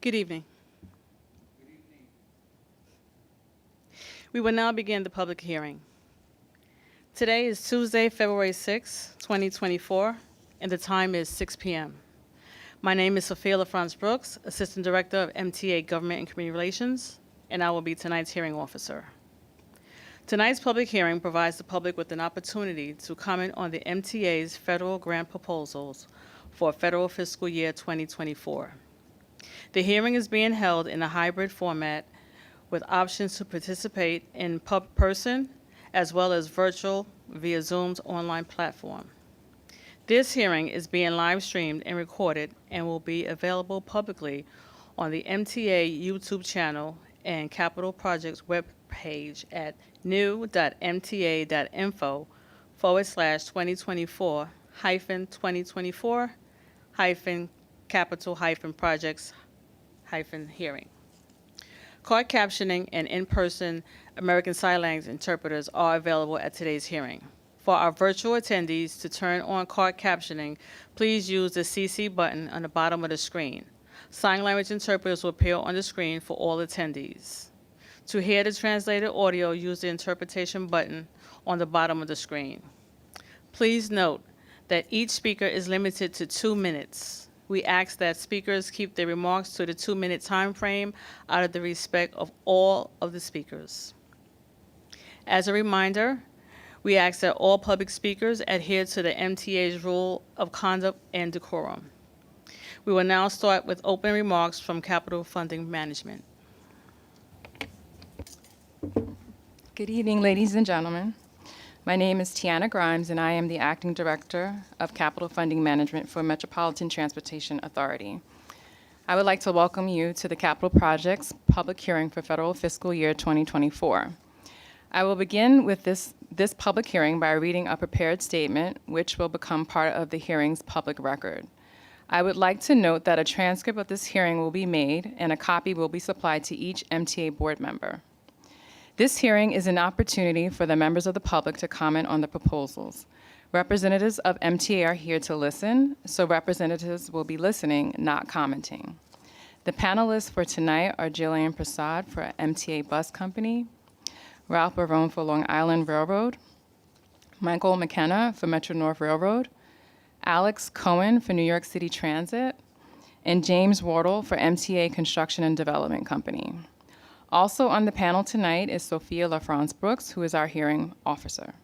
Good evening. We will now begin the public hearing. Today is Tuesday, February 6, 2024, and the time is 6 p.m. My name is Sophia LaFrance Brooks, Assistant Director of MTA Government and Community Relations, and I will be tonight's hearing officer. Tonight's public hearing provides the public with an opportunity to comment on the MTA's federal grant proposals for federal fiscal year 2024. The hearing is being held in a hybrid format with options to participate in person as well as virtual via Zoom's online platform. This hearing is being live streamed and recorded and will be available publicly on the MTA YouTube channel and Capital Projects webpage at new.mta.info/2024-capital-projects-hearing. Card captioning and in-person American Sign Language interpreters are available at today's hearing. For our virtual attendees to turn on card captioning, please use the CC button on the bottom of the screen. Sign language interpreters will appear on the screen for all attendees. To hear the translated audio, use the interpretation button on the bottom of the screen. Please note that each speaker is limited to 2 minutes. We ask that speakers keep their remarks to the 2-minute time frame out of the respect of all of the speakers. As a reminder, we ask that all public speakers adhere to the MTA's rule of conduct and decorum. We will now start with opening remarks from Capital Funding Management. Good evening, ladies and gentlemen. My name is Tiana Grimes, and I am the Acting Director of Capital Funding Management for Metropolitan Transportation Authority. I would like to welcome you to the Capital Projects public hearing for federal fiscal year 2024. I will begin with this public hearing by reading a prepared statement, which will become part of the hearing's public record. I would like to note that a transcript of this hearing will be made, and a copy will be supplied to each MTA board member. This hearing is an opportunity for the members of the public to comment on the proposals. Representatives of MTA are here to listen, so representatives will be listening, not commenting. The panelists for tonight are Jillian Prasad for MTA Bus Company, Ralph Barone for Long Island Railroad, Michael McKenna for Metro-North Railroad, Alex Cohen for New York City Transit, and James Wardle for MTA Construction and Development Company. Also on the panel tonight is Sophia LaFrance Brooks, who is our hearing officer.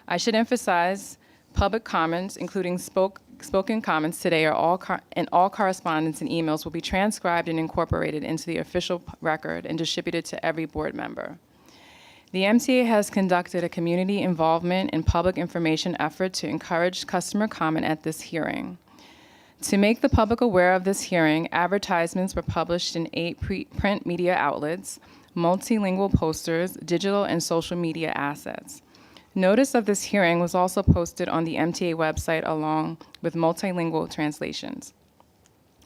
I should emphasize public comments, including spoken comments today, and all correspondence and emails will be transcribed and incorporated into the official record and distributed to every board member. The MTA has conducted a community involvement and public information effort to encourage customer comment at this hearing. To make the public aware of this hearing, advertisements were published in 8 print media outlets, multilingual posters, digital and social media assets. Notice of this hearing was also posted on the MTA website along with multilingual translations.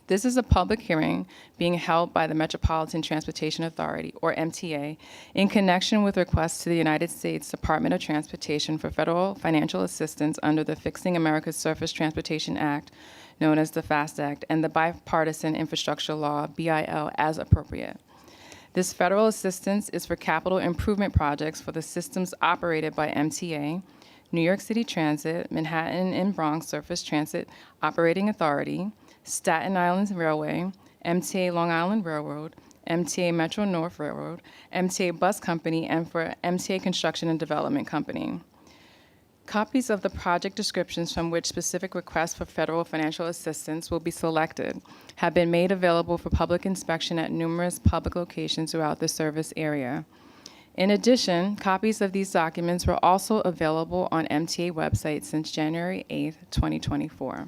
This is a public hearing being held by the Metropolitan Transportation Authority, or MTA, in connection with requests to the United States Department of Transportation for federal financial assistance under the Fixing America's Surface Transportation Act, known as the FAST Act, and the Bipartisan Infrastructure Law, BIL, as appropriate. This federal assistance is for capital improvement projects for the systems operated by MTA, New York City Transit, Manhattan and Bronx Surface Transit Operating Authority, Staten Island Railway, MTA Long Island Railroad, MTA Metro-North Railroad, MTA Bus Company, and for MTA Construction and Development Company. Copies of the project descriptions from which specific requests for federal financial assistance will be selected have been made available for public inspection at numerous public locations throughout the service area. In addition, copies of these documents were also available on MTA website since January 8, 2024.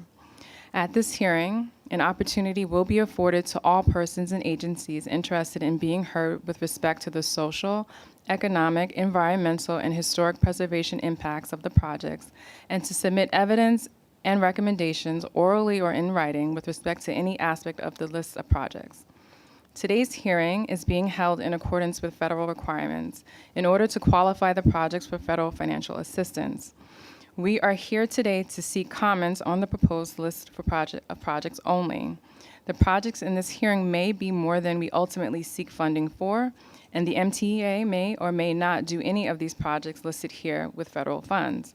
At this hearing, an opportunity will be afforded to all persons and agencies interested in being heard with respect to the social, economic, environmental, and historic preservation impacts of the projects, and to submit evidence and recommendations orally or in writing with respect to any aspect of the list of projects. Today's hearing is being held in accordance with federal requirements in order to qualify the projects for federal financial assistance. We are here today to seek comments on the proposed list for projects only. The projects in this hearing may be more than we ultimately seek funding for, and the MTA may or may not do any of these projects listed here with federal funds.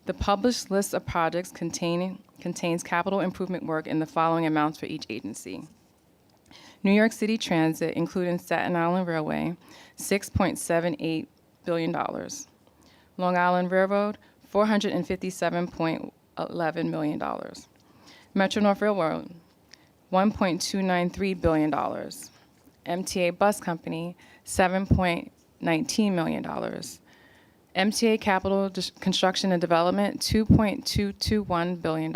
The published list of projects contains capital improvement work in the following amounts for each agency. New York City Transit, including Staten Island Railway, $6.78 billion. Long Island Railroad, $457.11 million. Metro North Railroad, $1.293 billion. MTA Bus Company, $7.19 million. MTA Capital Construction and Development, $2.221 billion.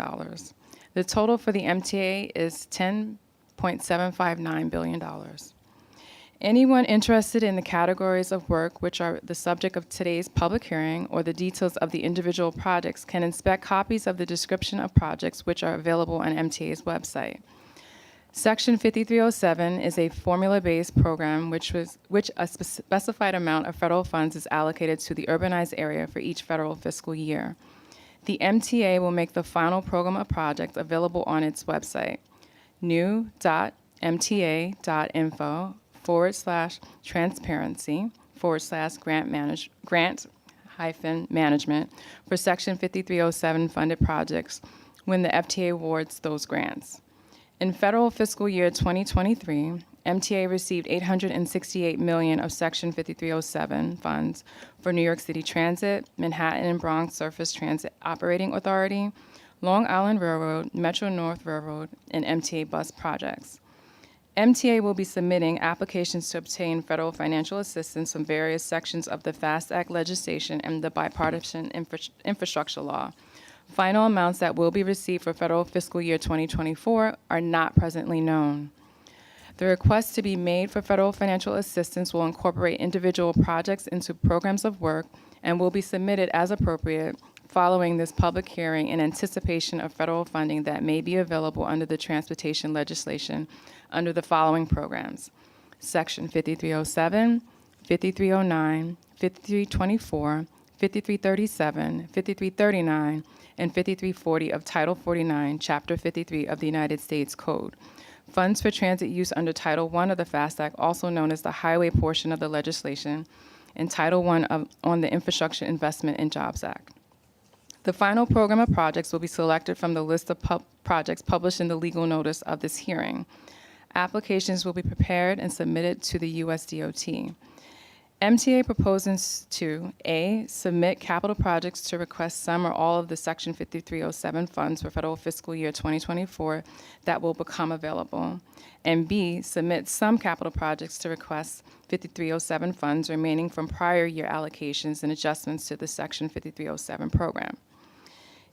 The total for the MTA is $10.759 billion. Anyone interested in the categories of work which are the subject of today's public hearing or the details of the individual projects can inspect copies of the description of projects which are available on MTA's website. Section 5307 is a formula-based program which a specified amount of federal funds is allocated to the urbanized area for each federal fiscal year. The MTA will make the final program of projects available on its website, new.mta.info/transparency/grant-management for Section 5307 funded projects when the FTA awards those grants. In federal fiscal year 2023, MTA received $868 million of Section 5307 funds for New York City Transit, Manhattan and Bronx Surface Transit Operating Authority, Long Island Railroad, Metro North Railroad, and MTA bus projects. MTA will be submitting applications to obtain federal financial assistance from various sections of the FAST Act legislation and the bipartisan infrastructure law. Final amounts that will be received for federal fiscal year 2024 are not presently known. The request to be made for federal financial assistance will incorporate individual projects into programs of work and will be submitted as appropriate following this public hearing in anticipation of federal funding that may be available under the transportation legislation under the following programs: Section 5307, 5309, 5324, 5337, 5339, and 5340 of Title 49, Chapter 53 of the United States Code. Funds for transit use under Title I of the FAST Act, also known as the highway portion of the legislation, and Title I on the Infrastructure Investment and Jobs Act. The final program of projects will be selected from the list of projects published in the legal notice of this hearing. Applications will be prepared and submitted to the USDOT. MTA proposes to A, submit capital projects to request some or all of the Section 5307 funds for federal fiscal year 2024 that will become available, and B, submit some capital projects to request 5307 funds remaining from prior year allocations and adjustments to the Section 5307 program.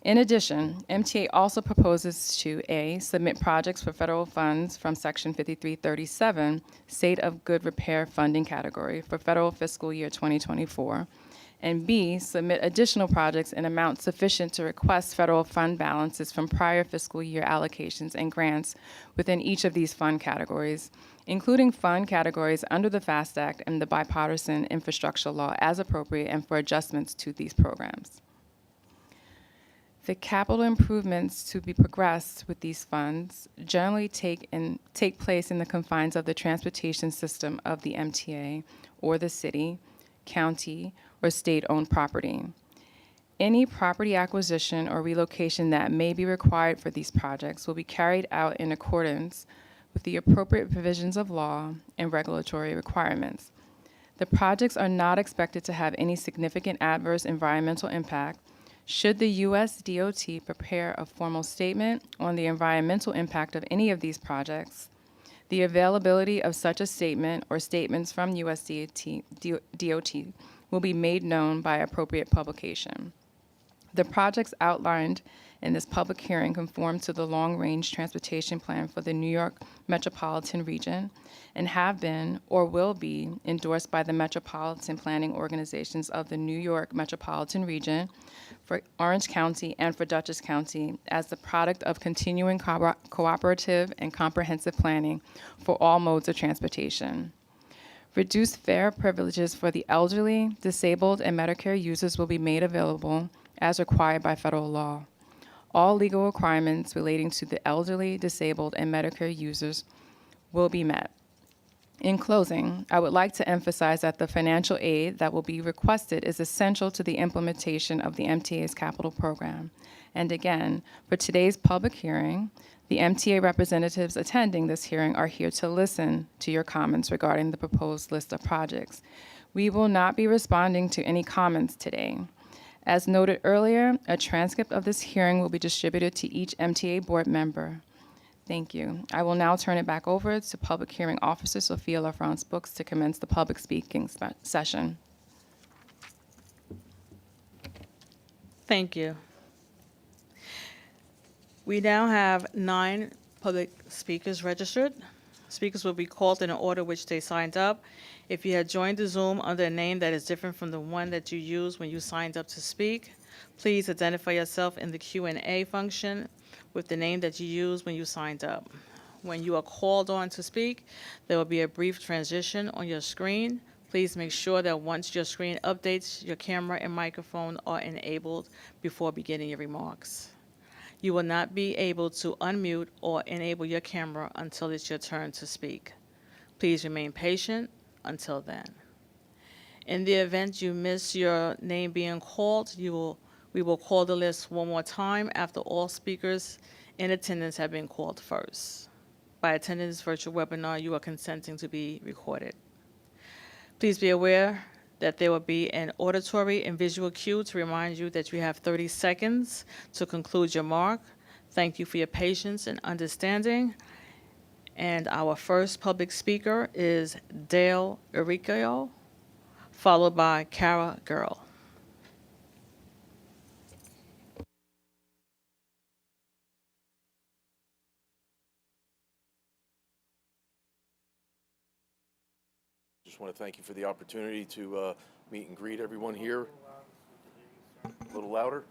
In addition, MTA also proposes to A, submit projects for federal funds from Section 5337, State of Good Repair Funding category for federal fiscal year 2024, and B, submit additional projects in amounts sufficient to request federal fund balances from prior fiscal year allocations and grants within each of these fund categories, including fund categories under the FAST Act and the bipartisan infrastructure law as appropriate and for adjustments to these programs. The capital improvements to be progressed with these funds generally take place in the confines of the transportation system of the MTA or the city, county, or state-owned property. Any property acquisition or relocation that may be required for these projects will be carried out in accordance with the appropriate provisions of law and regulatory requirements. The projects are not expected to have any significant adverse environmental impact. Should the USDOT prepare a formal statement on the environmental impact of any of these projects, the availability of such a statement or statements from USDOT will be made known by appropriate publication. The projects outlined in this public hearing conform to the long-range transportation plan for the New York metropolitan region and have been or will be endorsed by the metropolitan planning organizations of the New York metropolitan region, for Orange County and for Dutchess County as the product of continuing cooperative and comprehensive planning for all modes of transportation. Reduced fare privileges for the elderly, disabled, and Medicare users will be made available as required by federal law. All legal requirements relating to the elderly, disabled, and Medicare users will be met. In closing, I would like to emphasize that the financial aid that will be requested is essential to the implementation of the MTA's capital program. And again, for today's public hearing, the MTA representatives attending this hearing are here to listen to your comments regarding the proposed list of projects. We will not be responding to any comments today. As noted earlier, a transcript of this hearing will be distributed to each MTA board member. Thank you. I will now turn it back over to Public Hearing Officer Sophia LaFrance Brooks to commence the public speaking session. Thank you. We now have 9 public speakers registered. Speakers will be called in the order which they signed up. If you had joined the Zoom under a name that is different from the one that you used when you signed up to speak, please identify yourself in the Q&A function with the name that you used when you signed up. When you are called on to speak, there will be a brief transition on your screen. Please make sure that once your screen updates, your camera and microphone are enabled before beginning your remarks. You will not be able to unmute or enable your camera until it's your turn to speak. Please remain patient until then. In the event you miss your name being called, we will call the list one more time after all speakers in attendance have been called first. By attending this virtual webinar, you are consenting to be recorded. Please be aware that there will be an auditory and visual cue to remind you that you have 30 seconds to conclude your mark. Thank you for your patience and understanding. And our first public speaker is Dale Irico, followed by Kara Girl. Just want to thank you for the opportunity to meet and greet everyone here. A little louder?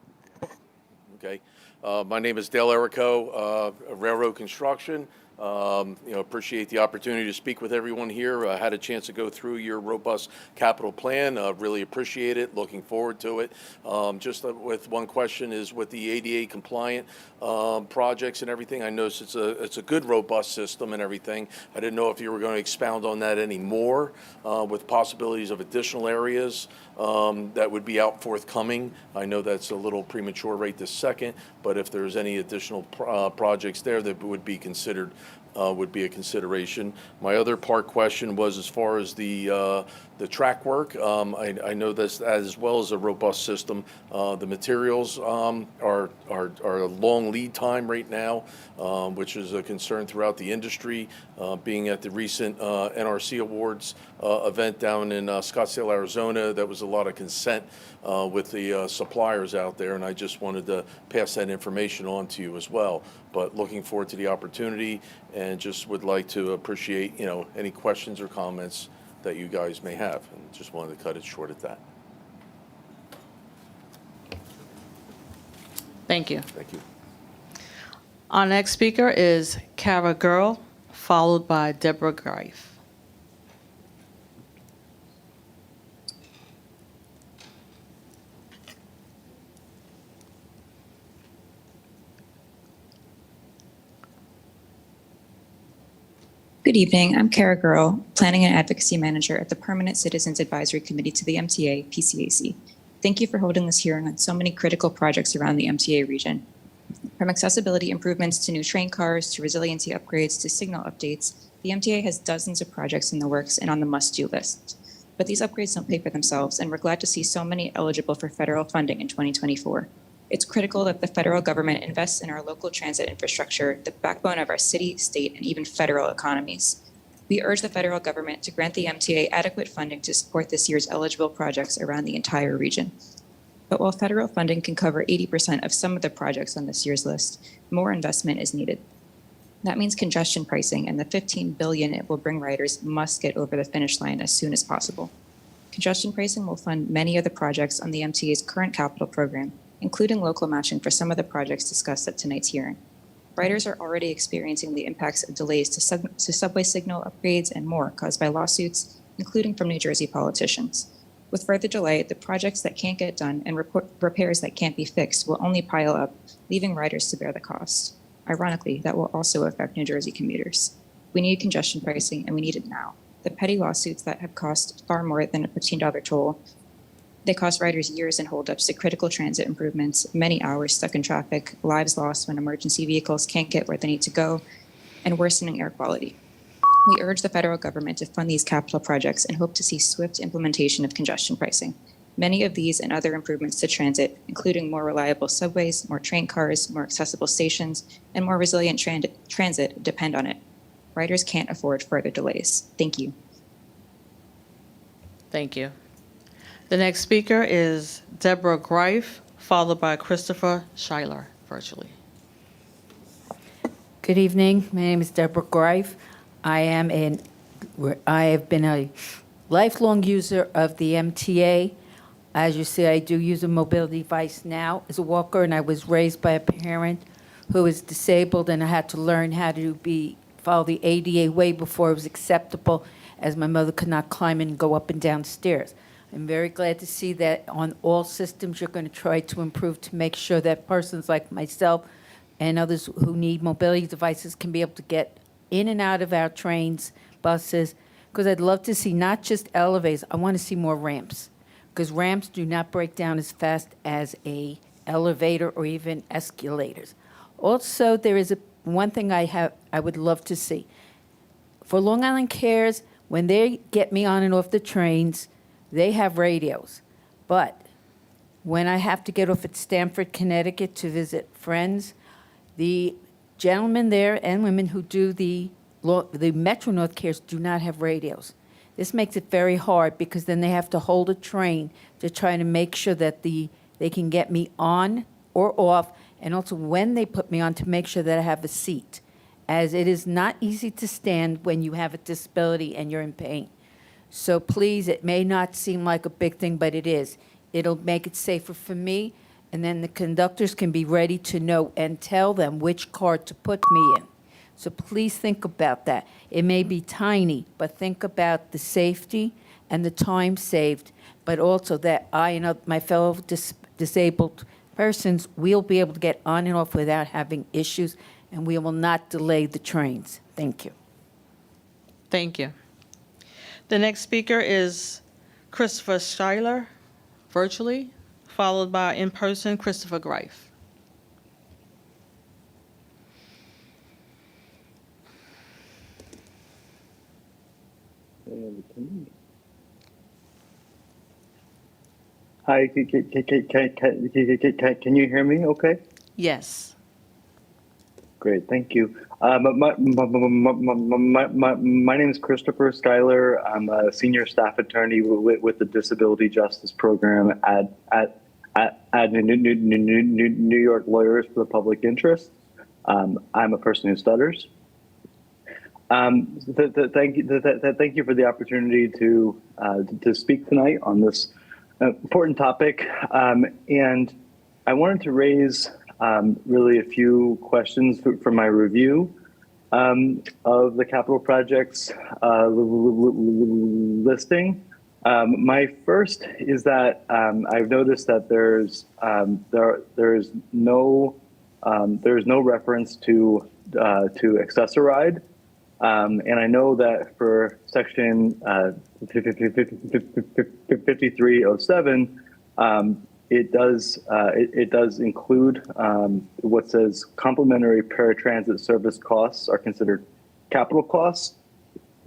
Okay. My name is Dale Irico, Railroad Construction. Appreciate the opportunity to speak with everyone here. I had a chance to go through your robust capital plan. Really appreciate it. Looking forward to it. Just with one question is with the ADA compliant projects and everything. I noticed it's a good robust system and everything. I didn't know if you were going to expound on that any more with possibilities of additional areas that would be out forthcoming. I know that's a little premature right this second, but if there's any additional projects there that would be considered, would be a consideration. My other part question was as far as the track work. I know this as well as a robust system. The materials are a long lead time right now, which is a concern throughout the industry. Being at the recent NRC Awards event down in Scottsdale, Arizona, that was a lot of consent with the suppliers out there, and I just wanted to pass that information on to you as well. But looking forward to the opportunity, and just would like to appreciate any questions or comments that you guys may have, and just wanted to cut it short at that. Thank you. Thank you. Our next speaker is Kara Girl, followed by Deborah Greif. Good evening. I'm Kara Girl, Planning and Advocacy Manager at the Permanent Citizens Advisory Committee to the MTA, PCAC. Thank you for holding this hearing on so many critical projects around the MTA region. From accessibility improvements to new train cars to resiliency upgrades to signal updates, the MTA has dozens of projects in the works and on the must-do list. But these upgrades don't pay for themselves, and we're glad to see so many eligible for federal funding in 2024. It's critical that the federal government invests in our local transit infrastructure, the backbone of our city, state, and even federal economies. We urge the federal government to grant the MTA adequate funding to support this year's eligible projects around the entire region. But while federal funding can cover 80% of some of the projects on this year's list, more investment is needed. That means congestion pricing and the $15 billion it will bring riders must get over the finish line as soon as possible. Congestion pricing will fund many of the projects on the MTA's current capital program, including local matching for some of the projects discussed at tonight's hearing. Riders are already experiencing the impacts of delays to subway signal upgrades and more caused by lawsuits, including from New Jersey politicians. With further delay, the projects that can't get done and repairs that can't be fixed will only pile up, leaving riders to bear the cost. Ironically, that will also affect New Jersey commuters. We need congestion pricing, and we need it now. The petty lawsuits that have cost far more than a $15 toll, they cost riders years in holdups to critical transit improvements, many hours stuck in traffic, lives lost when emergency vehicles can't get where they need to go, and worsening air quality. We urge the federal government to fund these capital projects and hope to see swift implementation of congestion pricing. Many of these and other improvements to transit, including more reliable subways, more train cars, more accessible stations, and more resilient transit, depend on it. Riders can't afford further delays. Thank you. Thank you. The next speaker is Deborah Greif, followed by Christopher Schuyler, virtually. Good evening. My name is Deborah Greif. I have been a lifelong user of the MTA. As you see, I do use a mobility device now as a walker, and I was raised by a parent who is disabled, and I had to learn how to follow the ADA way before it was acceptable, as my mother could not climb and go up and down stairs. I'm very glad to see that on all systems you're going to try to improve to make sure that persons like myself and others who need mobility devices can be able to get in and out of our trains, buses, because I'd love to see not just elevators, I want to see more ramps, because ramps do not break down as fast as a elevator or even escalators. Also, there is one thing I would love to see. For Long Island Cares, when they get me on and off the trains, they have radios. But when I have to get off at Stamford, Connecticut to visit friends, the gentlemen there and women who do the Metro North Cares do not have radios. This makes it very hard because then they have to hold a train to try to make sure that they can get me on or off, and also when they put me on to make sure that I have a seat, as it is not easy to stand when you have a disability and you're in pain. So please, it may not seem like a big thing, but it is. It'll make it safer for me, and then the conductors can be ready to know and tell them which car to put me in. So please think about that. It may be tiny, but think about the safety and the time saved, but also that I and my fellow disabled persons will be able to get on and off without having issues, and we will not delay the trains. Thank you. Thank you. The next speaker is Christopher Schuyler, virtually, followed by in person Christopher Greif. Hi, can you hear me okay? Yes. Great, thank you. My name is Christopher Schuyler. I'm a senior staff attorney with the Disability Justice Program at New York Lawyers for the Public Interest. I'm a person who stutters. Thank you for the opportunity to speak tonight on this important topic. And I wanted to raise really a few questions for my review of the capital projects listing. My first is that I've noticed that there's no reference to Access-a-Ride. And I know that for section 5307, it does include what says complementary paratransit service costs are considered capital costs.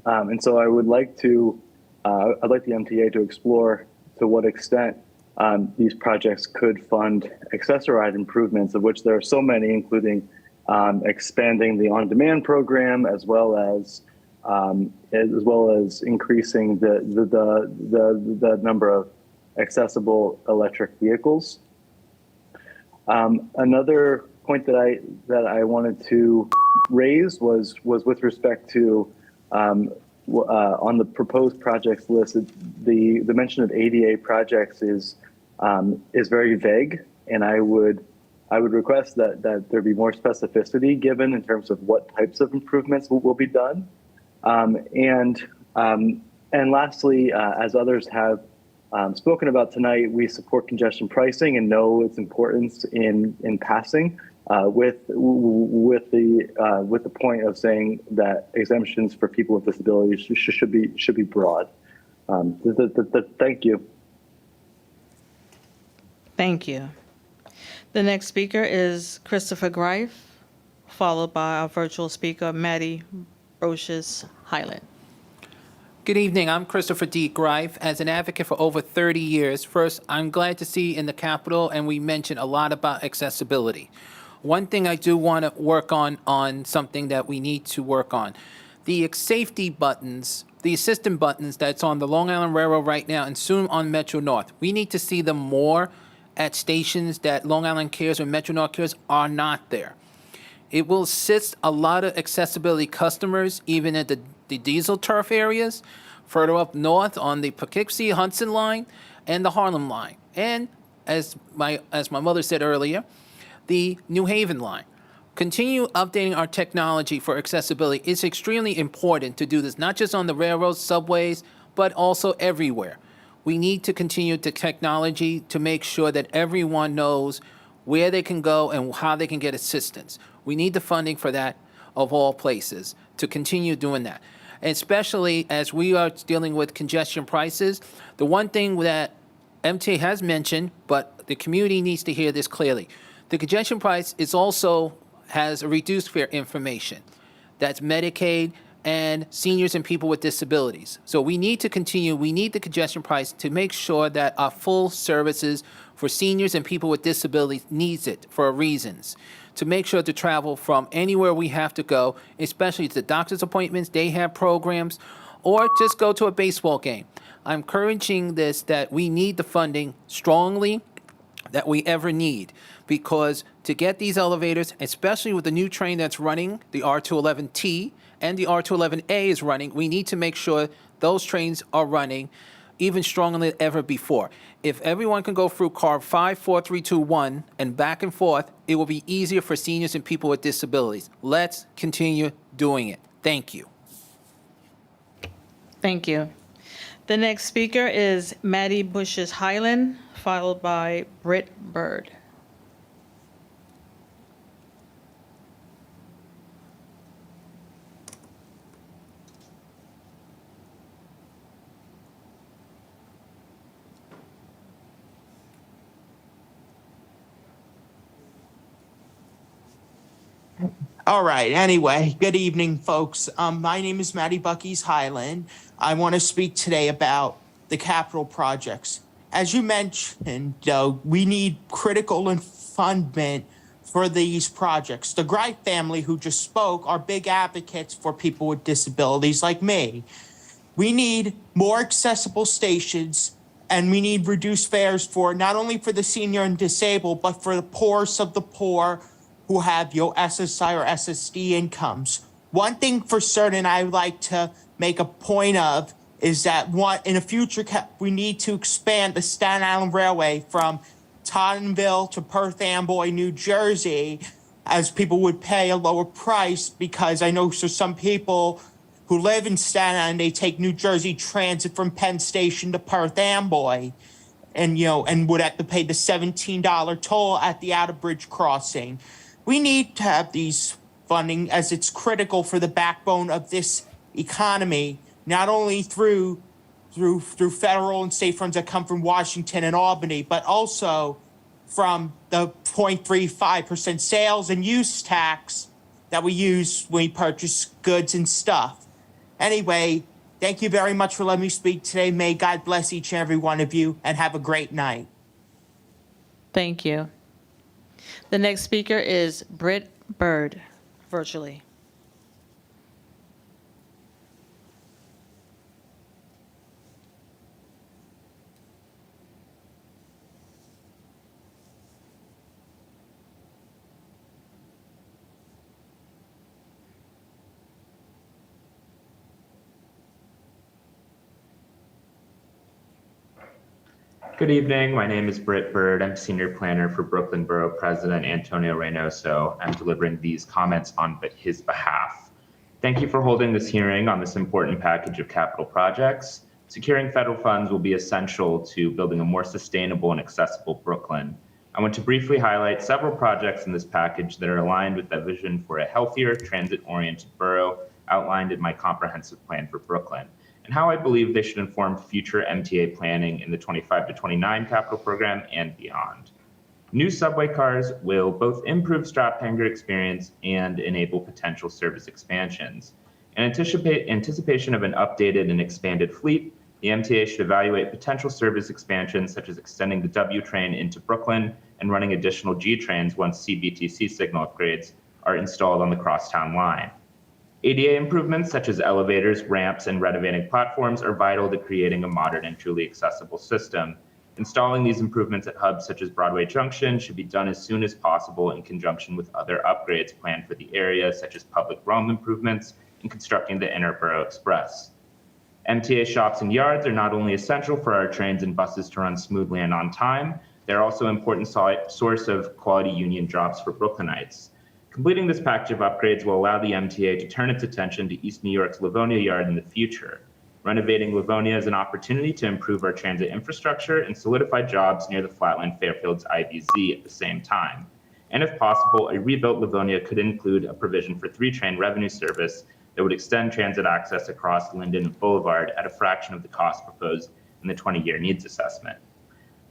And so I would like to, I'd like the MTA to explore to what extent these projects could fund Access-a-Ride improvements, of which there are so many, including expanding the on-demand program, as well as increasing the number of accessible electric vehicles. Another point that I wanted to raise was with respect to on the proposed projects list, the mention of ADA projects is very vague, and I would request that there be more specificity given in terms of what types of improvements will be done. And lastly, as others have spoken about tonight, we support congestion pricing and know its importance in passing. With the point of saying that exemptions for people with disabilities should be broad. Thank you. Thank you. The next speaker is Christopher Greif, followed by our virtual speaker, Maddie Brocious Highland. Good evening. I'm Christopher D. Greif. As an advocate for over 30 years, first, I'm glad to see in the Capitol, and we mentioned a lot about accessibility. One thing I do want to work on something that we need to work on. The safety buttons, the assistant buttons that's on the Long Island Railroad right now and soon on Metro North. We need to see them more at stations that Long Island Cares or Metro North Cares are not there. It will assist a lot of accessibility customers, even at the diesel turf areas, further up north on the Poughkeepsie Hudson line and the Harlem line. And as my mother said earlier, the New Haven line. Continue updating our technology for accessibility. It's extremely important to do this, not just on the railroads, subways, but also everywhere. We need to continue the technology to make sure that everyone knows where they can go and how they can get assistance. We need the funding for that of all places to continue doing that. And especially as we are dealing with congestion prices, the one thing that MTA has mentioned, but the community needs to hear this clearly. The congestion price is also has a reduced fare information. That's Medicaid and seniors and people with disabilities. So we need to continue, we need the congestion price to make sure that our full services for seniors and people with disabilities needs it for reasons. To make sure to travel from anywhere we have to go, especially to doctor's appointments, day have programs, or just go to a baseball game. I'm encouraging this that we need the funding strongly that we ever need, because to get these elevators, especially with the new train that's running, the R211T and the R211A is running, we need to make sure those trains are running even stronger than ever before. If everyone can go through car 54321 and back and forth, it will be easier for seniors and people with disabilities. Let's continue doing it. Thank you. Thank you. The next speaker is Maddie Brocious Highland, followed by Britt Bird. All right. Anyway, good evening, folks. My name is Maddie Bucky's Highland. I want to speak today about the capital projects. As you mentioned, we need critical fundament for these projects. The Greif family, who just spoke, are big advocates for people with disabilities like me. We need more accessible stations, and we need reduced fares for not only for the senior and disabled, but for the poorest of the poor who have SSI or SSD incomes. One thing for certain I would like to make a point of is that in the future, we need to expand the Staten Island Railway from Tottenville to Perth Amboy, New Jersey, as people would pay a lower price, because I know for some people who live in Staten Island, they take New Jersey Transit from Penn Station to Perth Amboy, and would have to pay the $17 toll at the outer bridge crossing. We need to have these funding, as it's critical for the backbone of this economy, not only through federal and state funds that come from Washington and Albany, but also from the 0.35% sales and use tax that we use when we purchase goods and stuff. Anyway, thank you very much for letting me speak today. May God bless each and every one of you, and have a great night. Thank you. The next speaker is Britt Bird, virtually. Good evening. My name is Britt Bird. I'm Senior Planner for Brooklyn Borough President Antonio Reynoso. I'm delivering these comments on his behalf. Thank you for holding this hearing on this important package of capital projects. Securing federal funds will be essential to building a more sustainable and accessible Brooklyn. I want to briefly highlight several projects in this package that are aligned with that vision for a healthier, transit-oriented borough outlined in my comprehensive plan for Brooklyn, and how I believe they should inform future MTA planning in the 25 to 29 capital program and beyond. New subway cars will both improve Strathanger experience and enable potential service expansions. In anticipation of an updated and expanded fleet, the MTA should evaluate potential service expansions such as extending the W train into Brooklyn and running additional G trains once CBTC signal upgrades are installed on the crosstown line. ADA improvements such as elevators, ramps, and renovating platforms are vital to creating a modern and truly accessible system. Installing these improvements at hubs such as Broadway Junction should be done as soon as possible in conjunction with other upgrades planned for the area, such as public realm improvements and constructing the Interborough Express. MTA shops and yards are not only essential for our trains and buses to run smoothly and on time, they're also an important source of quality union jobs for Brooklynites. Completing this package of upgrades will allow the MTA to turn its attention to East New York's Livonia Yard in the future. Renovating Livonia is an opportunity to improve our transit infrastructure and solidify jobs near the Flatland Fairfields IVZ at the same time. And if possible, a rebuilt Livonia could include a provision for 3-train revenue service that would extend transit access across Linden Boulevard at a fraction of the cost proposed in the 20-year needs assessment.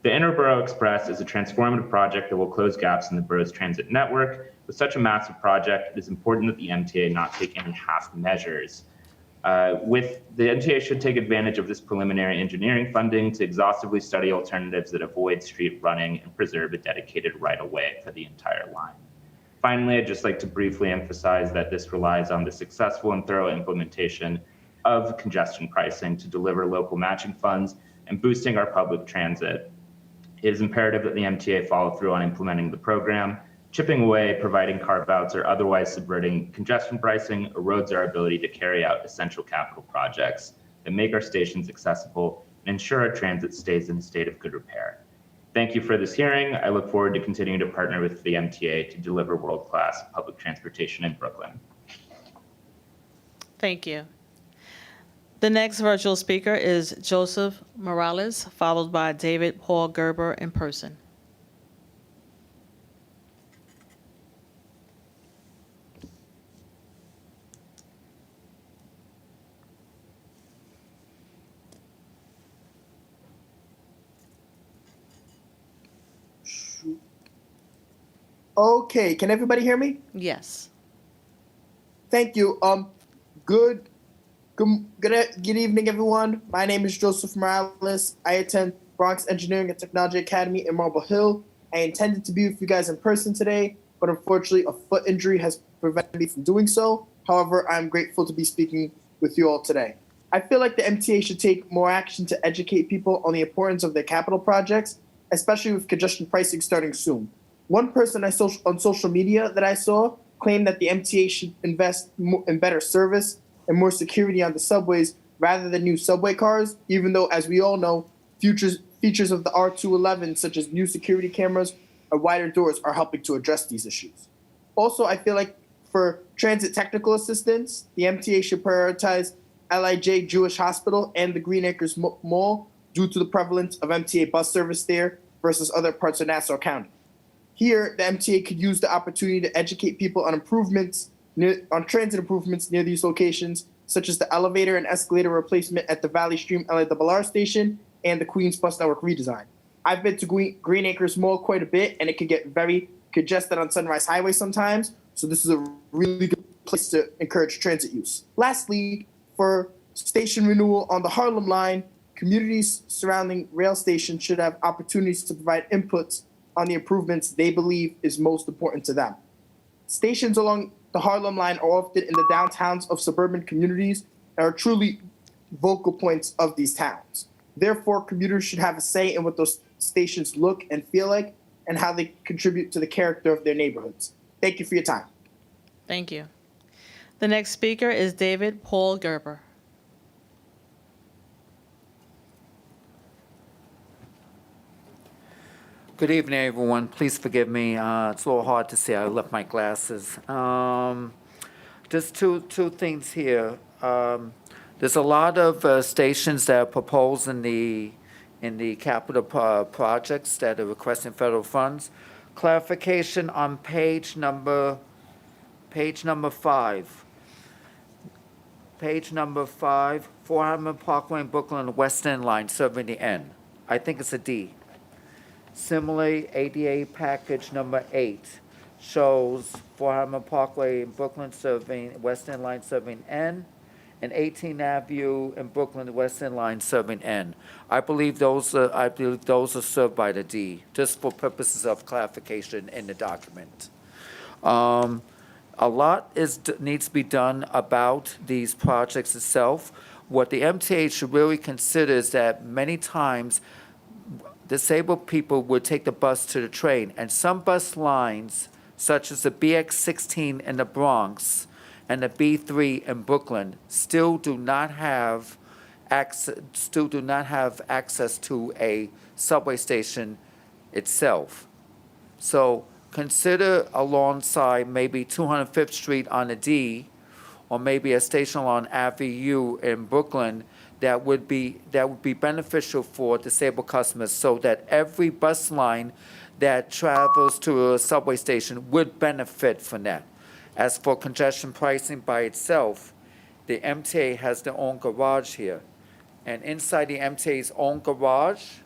The Interborough Express is a transformative project that will close gaps in the borough's transit network. With such a massive project, it is important that the MTA not take any half measures. The MTA should take advantage of this preliminary engineering funding to exhaustively study alternatives that avoid street running and preserve a dedicated right-of-way for the entire line. Finally, I'd just like to briefly emphasize that this relies on the successful and thorough implementation of congestion pricing to deliver local matching funds and boosting our public transit. It is imperative that the MTA follow through on implementing the program. Chipping away, providing carve-outs, or otherwise subverting congestion pricing erodes our ability to carry out essential capital projects that make our stations accessible and ensure our transit stays in a state of good repair. Thank you for this hearing. I look forward to continuing to partner with the MTA to deliver world-class public transportation in Brooklyn. Thank you. The next virtual speaker is Joseph Morales, followed by David Paul Gerber in person. Okay, can everybody hear me? Yes. Thank you. Good evening, everyone. My name is Joseph Morales. I attend Bronx Engineering and Technology Academy in Marble Hill. I intended to be with you guys in person today, but unfortunately a foot injury has prevented me from doing so. However, I'm grateful to be speaking with you all today. I feel like the MTA should take more action to educate people on the importance of their capital projects, especially with congestion pricing starting soon. One person on social media that I saw claimed that the MTA should invest in better service and more security on the subways rather than new subway cars, even though, as we all know, features of the R211, such as new security cameras or wider doors, are helping to address these issues. Also, I feel like for transit technical assistance, the MTA should prioritize LIJ Jewish Hospital and the Green Acres Mall due to the prevalence of MTA bus service there versus other parts of Nassau County. Here, the MTA could use the opportunity to educate people on transit improvements near these locations, such as the elevator and escalator replacement at the Valley Stream LARR station and the Queens Bus Network redesign. I've been to Green Acres Mall quite a bit, and it can get very congested on Sunrise Highway sometimes, so this is a really good place to encourage transit use. Lastly, for station renewal on the Harlem line, communities surrounding rail stations should have opportunities to provide inputs on the improvements they believe is most important to them. Stations along the Harlem line are often in the downtowns of suburban communities and are truly vocal points of these towns. Therefore, commuters should have a say in what those stations look and feel like and how they contribute to the character of their neighborhoods. Thank you for your time. Thank you. The next speaker is David Paul Gerber. Good evening, everyone. Please forgive me. It's a little hard to see. I left my glasses. Just two things here. The There's a lot of stations that are proposed in the capital projects that are requesting federal funds. Clarification on page number 5. Page number 5, 400 Parkway in Brooklyn, West End line serving the N. I think it's a D. Similarly, ADA package number 8 shows 400 Parkway in Brooklyn serving West End line serving N, and 18th Avenue in Brooklyn, West End line serving N. I believe those are served by the D, just for purposes of clarification in the document. A lot needs to be done about these projects itself. What the MTA should really consider is that many times disabled people would take the bus to the train, and some bus lines, such as the BX16 in the Bronx and the B3 in Brooklyn, still do not have access to a subway station itself. So consider alongside maybe 205th Street on the D, or maybe a station along Avenue U in Brooklyn that would be beneficial for disabled customers, so that every bus line that travels to a subway station would benefit from that. As for congestion pricing by itself, the MTA has their own garage here. And inside the MTA's own garage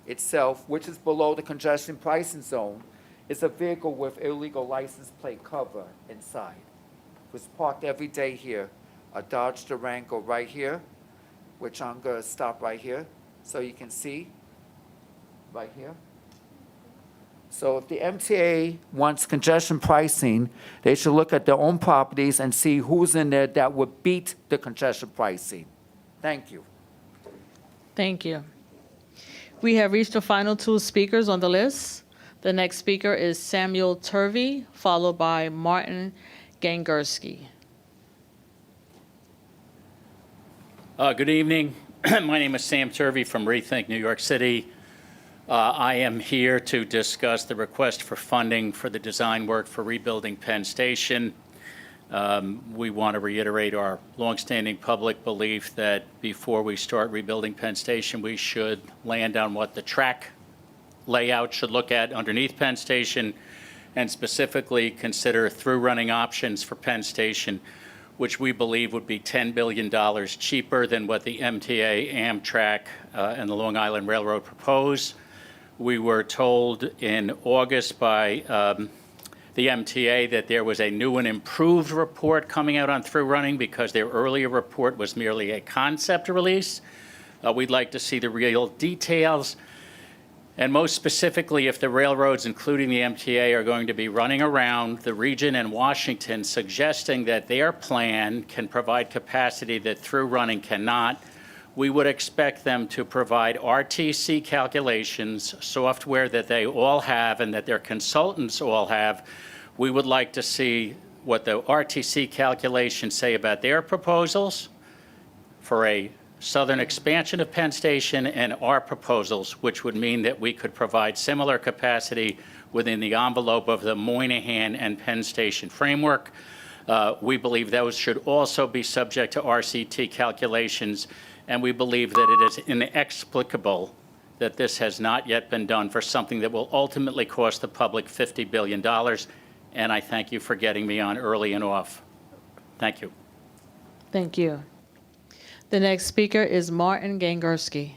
itself, which is below the congestion pricing zone, is a vehicle with illegal license plate cover inside. It was parked every day here. A Dodge Durango right here, which I'm gonna stop right here so you can see, right here. So if the MTA wants congestion pricing, they should look at their own properties and see who's in there that would beat the congestion pricing. Thank you. Thank you. We have reached the final 2 speakers on the list. The next speaker is Samuel Turvey, followed by Martin Gangursky. Good evening. My name is Sam Turvey from Rethink New York City. I am here to discuss the request for funding for the design work for rebuilding Penn Station. We want to reiterate our longstanding public belief that before we start rebuilding Penn Station, we should land on what the track layout should look at underneath Penn Station, and specifically consider through-running options for Penn Station, which we believe would be $10 billion cheaper than what the MTA, Amtrak, and the Long Island Railroad propose. We were told in August by the MTA that there was a new and improved report coming out on through running because their earlier report was merely a concept release. We'd like to see the real details, and most specifically, if the railroads, including the MTA, are going to be running around the region and Washington suggesting that their plan can provide capacity that through running cannot. We would expect them to provide RTC calculations, software that they all have and that their consultants all have. We would like to see what the RTC calculations say about their proposals for a southern expansion of Penn Station and our proposals, which would mean that we could provide similar capacity within the envelope of the Moynihan and Penn Station framework. We believe those should also be subject to RCT calculations, and we believe that it is inexplicable that this has not yet been done for something that will ultimately cost the public $50 billion. And I thank you for getting me on early and off. Thank you. Thank you. The next speaker is Martin Gangursky.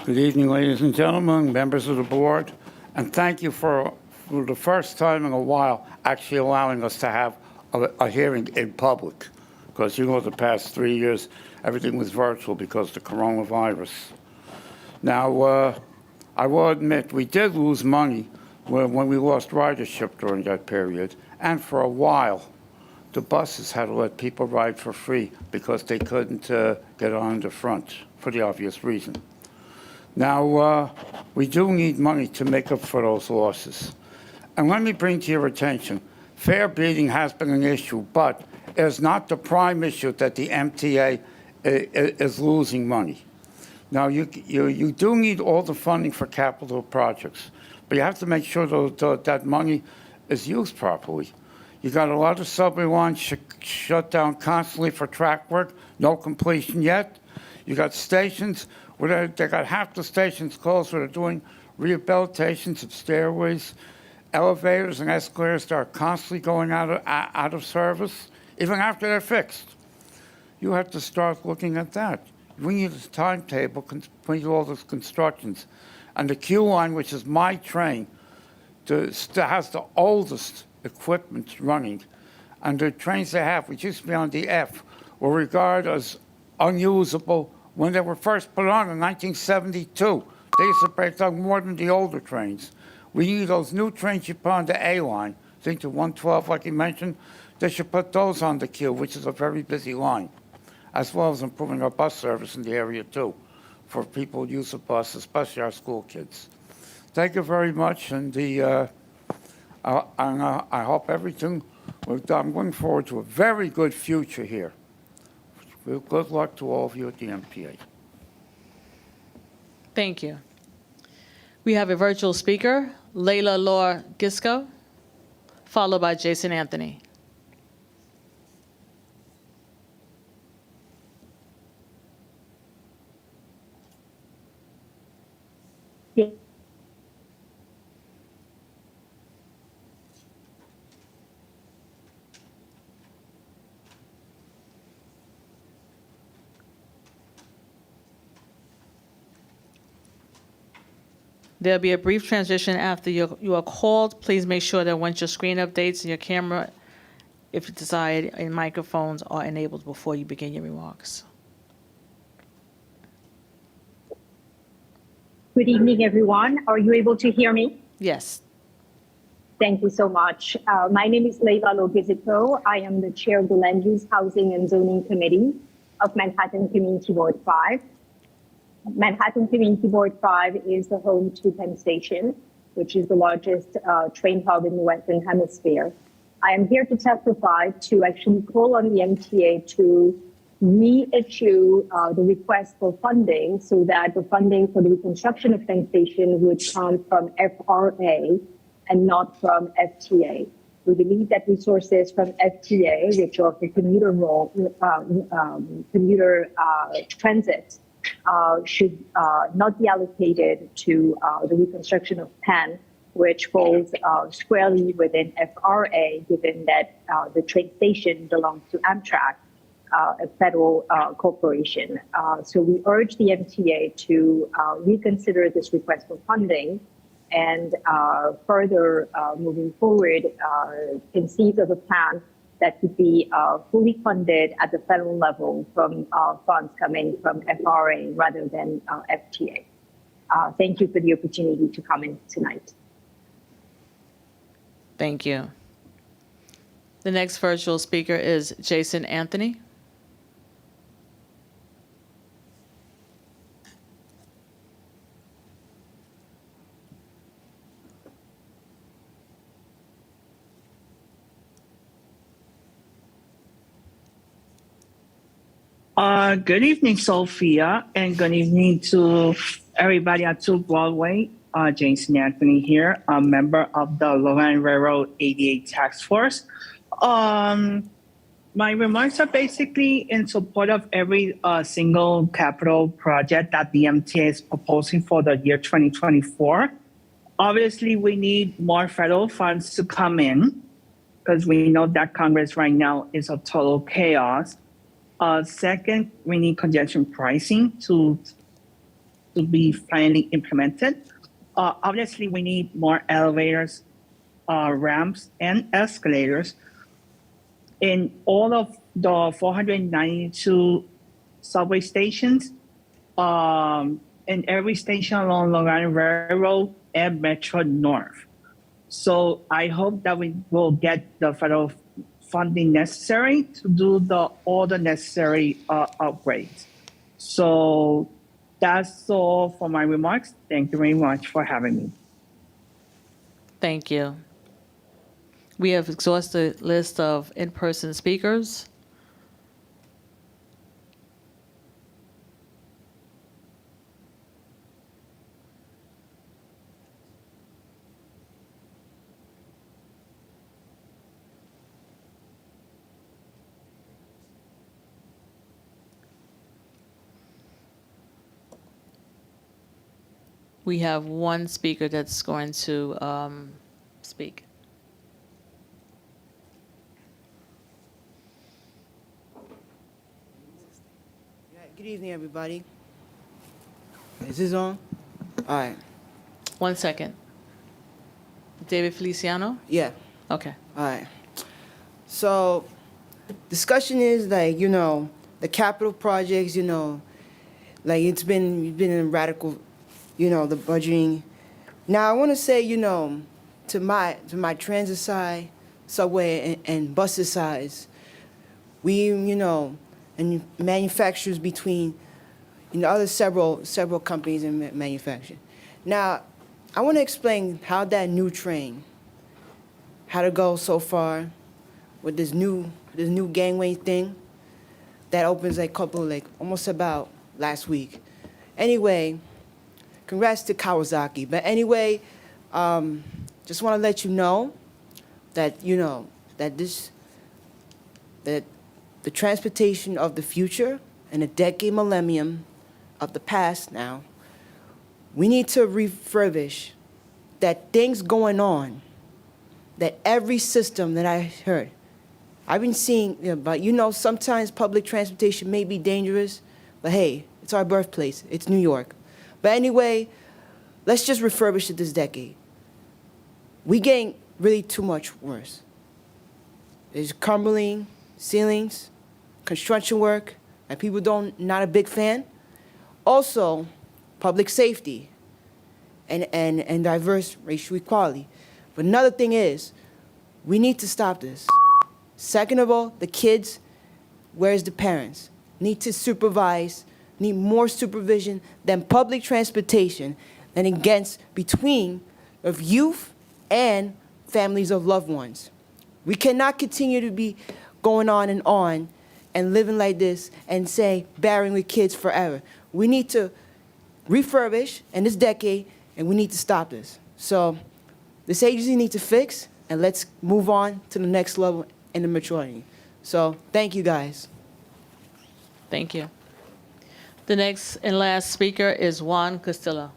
Good evening, ladies and gentlemen, members of the board, and thank you for the first time in a while actually allowing us to have a hearing in public, because the past 3 years everything was virtual because of the coronavirus. Now, I will admit we did lose money when we lost ridership during that period, and for a while the buses had to let people ride for free because they couldn't get on the front for the obvious reason. Now, we do need money to make up for those losses. And let me bring to your attention, fare beating has been an issue, but is not the prime issue that the MTA is losing money. Now, you do need all the funding for capital projects, but you have to make sure that money is used properly. You got a lot of subway lines shut down constantly for track work, no completion yet. You got stations where they got half the stations closed where they're doing rehabilitations of stairways, elevators and escalators that are constantly going out of service, even after they're fixed. You have to start looking at that. We need a timetable for all those constructions. And the Q line, which is my train, has the oldest equipment running. And the trains they have, which used to be on the F, were regarded as unusable when they were first put on in 1972. They used to break down more than the older trains. We need those new trains you put on the A line. I think the 112, like you mentioned, they should put those on the Q, which is a very busy line, as well as improving our bus service in the area too, for people who use the bus, especially our school kids. Thank you very much, and I hope everything. I'm looking forward to a very good future here. Good luck to all of you at the MPA. Thank you. We have a virtual speaker, Layla Laura Gisco, followed by Jason Anthony. There'll be a brief transition after you are called. Please make sure that once your screen updates and your camera, if you decide, and microphones are enabled before you begin your remarks. Good evening, everyone. Are you able to hear me? Yes. Thank you so much. My name is Layla Logizito. I am the chair of the Land Use, Housing, and Zoning Committee of Manhattan Community Board 5. Manhattan Community Board 5 is the home to Penn Station, which is the largest train hub in the Western Hemisphere. I am here to testify to actually call on the MTA to reissue the request for funding so that the funding for the reconstruction of Penn Station would come from FRA and not from FTA. We believe that resources from FTA, which are for commuter transit, should not be allocated to the reconstruction of Penn, which falls squarely within FRA, given that the train station belongs to Amtrak, a federal corporation. So we urge the MTA to reconsider this request for funding and further moving forward, conceive of a plan that could be fully funded at the federal level from funds coming from FRA rather than FTA. Thank you for the opportunity to comment tonight. Thank you. The next virtual speaker is Jason Anthony. Good evening, Sophia, and good evening to everybody at 2 Broadway. Jason Anthony here, a member of the Long Island Railroad 88 Task Force. My remarks are basically in support of every single capital project that the MTA is proposing for the year 2024. Obviously, we need more federal funds to come in because we know that Congress right now is a total chaos. Second, we need congestion pricing to be finally implemented. Obviously, we need more elevators, ramps, and escalators in all of the 492 subway stations, in every station along Long Island Railroad and Metro North. So I hope that we will get the federal funding necessary to do all the necessary upgrades. So that's all for my remarks. Thank you very much for having me. Thank you. We have exhausted list of in-person speakers. We have one speaker that's going to speak. Good evening, everybody. Is this on? All right. 1 second. David Feliciano? Yeah. Okay. All right. So, discussion is like, the capital projects, like it's been in radical, the budgeting. Now I want to say, to my transit side, subway and buses sides, we, and manufacturers between, other several companies in manufacturing. Now, I want to explain how that new train, how to go so far with this new gangway thing that opens almost about last week. Anyway, congrats to Kawasaki. But anyway, just want to let you know that that the transportation of the future and the decade millennium of the past now, we need to refurbish that things going on, that every system that I heard, I've been seeing, but sometimes public transportation may be dangerous, but hey, it's our birthplace, it's New York. But anyway, let's just refurbish it this decade. We getting really too much worse. There's crumbling ceilings, construction work, and people not a big fan. Also, public safety and diverse racial equality. But another thing is, we need to stop this. Second of all, the kids, where's the parents? Need to supervise, need more supervision than public transportation and against between of youth and families of loved ones. We cannot continue to be going on and living like this and say bearing with kids forever. We need to refurbish in this decade, and we need to stop this. So this agency needs to fix, and let's move on to the next level in the maturity. So thank you, guys. Thank you. The next and last speaker is Juan Castillo.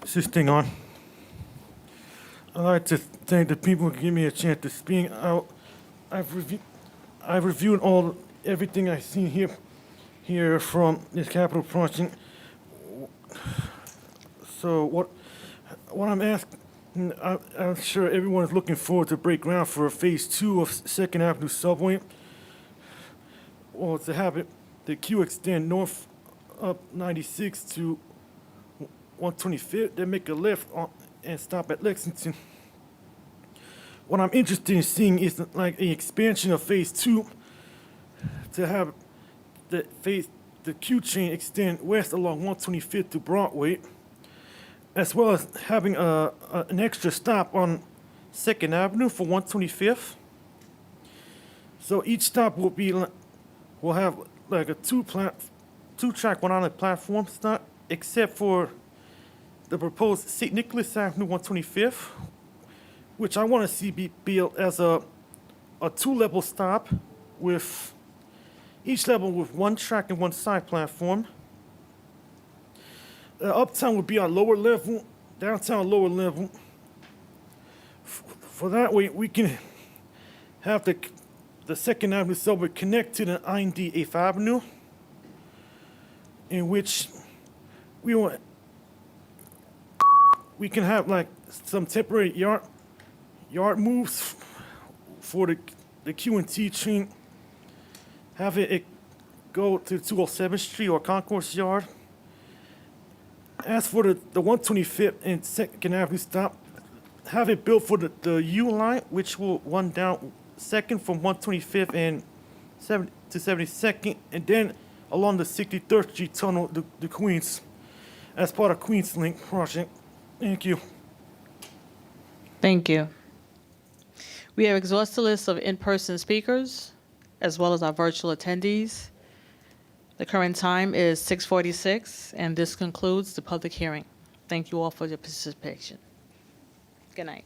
Is this thing on? I'd like to thank the people who give me a chance to speak out. I've reviewed everything I've seen here from this capital project. So what I'm asking, I'm sure everyone is looking forward to break ground for phase 2 of Second Avenue subway. Well, to have the queue extend north up 96 to 125th, then make a left and stop at Lexington. What I'm interested in seeing is like an expansion of phase 2 to have the Q train extend west along 125th to Broadway, as well as having an extra stop on 2nd Avenue for 125th. So each stop will have like a two-track one on the platform stop, except for the proposed St. Nicholas Avenue 125th, which I want to see be built as a two-level stop with each level with one track and one side platform. Uptown would be on lower level, downtown lower level. For that way, we can have the 2nd Avenue subway connect to the IND 8th Avenue, in which we can have like some temporary yard moves for the Q&T train. Have it go to 207th Street or Concourse Yard. As for the 125th and 2nd Avenue stop, have it built for the U line, which will run down 2nd from 125th and 7 to 72nd, and then along the 63rd Street Tunnel to Queens as part of Queens Link project. Thank you. Thank you. We have exhausted the list of in-person speakers as well as our virtual attendees. The current time is 6:46, and this concludes the public hearing. Thank you all for your participation. Good night.